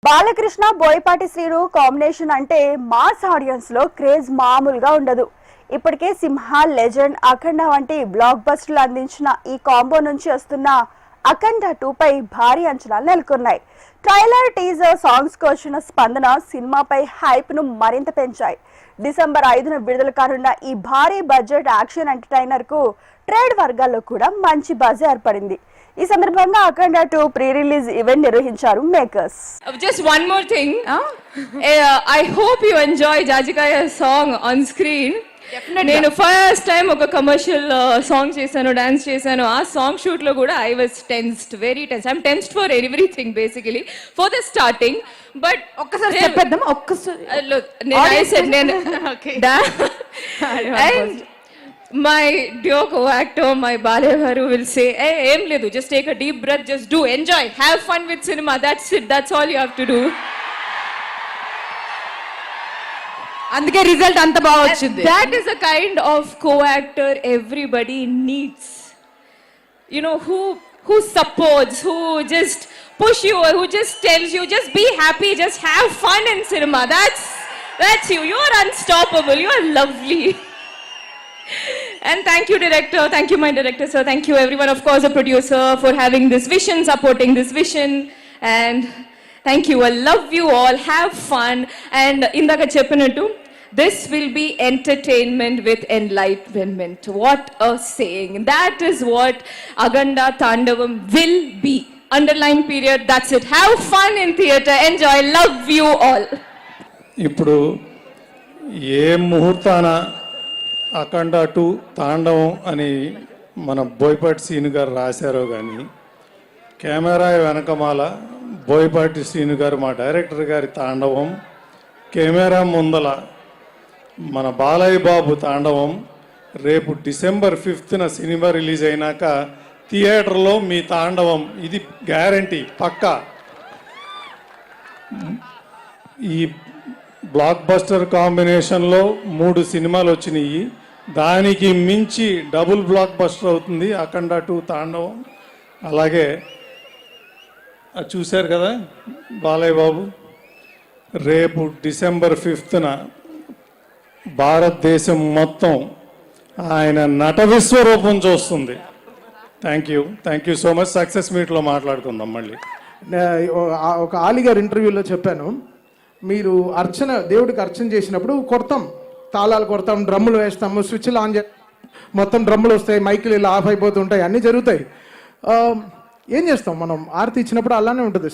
Balakrishna Boyapati Srinu combination అంటే mass audience లో craze మామూలుగా ఉండదు. ఇప్పటికే సింహ, లెజెండ్, అఖండ వంటి బ్లాక్ బస్టర్లు అందించిన ఈ కాంబో నుంచి వస్తున్న అఖండ 2 పై భారీ అంచనాలు నెలకొన్నాయి. ట్రైలర్, టీజర్, సాంగ్స్ కు వచ్చిన స్పందన సినిమాపై హైప్ ను మరింత పెంచాయి. డిసెంబర్ 5న విడుదల కానున్న ఈ భారీ బడ్జెట్ యాక్షన్ ఎంటర్టైనర్ కు ట్రేడ్ వర్గాల్లో కూడా మంచి బజ్ ఏర్పడింది. ఈ సందర్భంగా అఖండ 2 ప్రీ రిలీజ్ ఈవెంట్ నిర్వహించారు makers. Just one more thing. I hope you enjoy Jajikaya's song on screen. నేను ఫస్ట్ టైం ఒక కమర్షియల్ సాంగ్ చేశాను, డాన్స్ చేశాను. ఆ సాంగ్ షూట్ లో కూడా I was tensed, very tensed. I'm tensed for everything basically, for the starting. But ఒక్కసారి చెప్పేద్దాం, ఒక్కసారి and my dear co-actor, my Balya garu will say, hey, em ledu, just take a deep breath, just do, enjoy, have fun with cinema, that's it, that's all you have to do. అందుకే result అంత బాగా వచ్చింది. That is the kind of co-actor everybody needs, you know, who supports, who just push you, who just tells you just be happy, just have fun in cinema. That's you. You are unstoppable, you are lovely. And thank you, director. Thank you, my director, sir. Thank you, everyone. Of course, the producer, for having this vision, supporting this vision. And thank you. I love you all. Have fun. And indaka cheppinattu, this will be entertainment with enlightenment. What a saying. That is what Aganda Tandavam will be. Underline period. That's it. Have fun in theatre. Enjoy. Love you all. ఇప్పుడు ఏ ముహూర్తాన అఖండ 2 తాండవం అని మన బోయపాటి శ్రీను గారు రాశారో కానీ, camera వెనకమాల బోయపాటి శ్రీను గారు మా డైరెక్టర్ గారి తాండవం, కెమెరా ముందల మన బాలయ్య బాబు తాండవం. రేపు డిసెంబర్ 5న సినిమా రిలీజ్ అయినాక థియేటర్లో మీ తాండవం, ఇది గ్యారంటీ, పక్కా. ఈ బ్లాక్ బస్టర్ కాంబినేషన్లో 3 సినిమాలు వచ్చినాయి. దానికి మించి డబుల్ బ్లాక్ బస్టర్ అవుతుంది అఖండ 2 తాండవం. అలాగే అది చూశారు కదా బాలయ్య బాబు, రేపు డిసెంబర్ 5న భారతదేశం మొత్తం ఆయన నట విశ్వరూపం చూస్తుంది. Thank you so much. Success మీట్లో మాట్లాడుకుందాం మళ్ళీ. ఒక ఆలి గారి ఇంటర్వ్యూలో చెప్పాను, మీరు దేవుడికి అర్చన చేసినప్పుడు కొడతాం, తాళాలు కొడతాం, డ్రమ్ములు వేస్తాము, స్విచ్లు ఆన్ చేస్తాం, మొత్తం డ్రమ్ములు వస్తాయి, మైకులు ఇలా ఆఫ్ అయిపోతుంటాయి, అన్నీ జరుగుతాయి. ఏం చేస్తాం మనం? ఆరతి ఇచ్చినప్పుడు అలానే ఉంటుంది.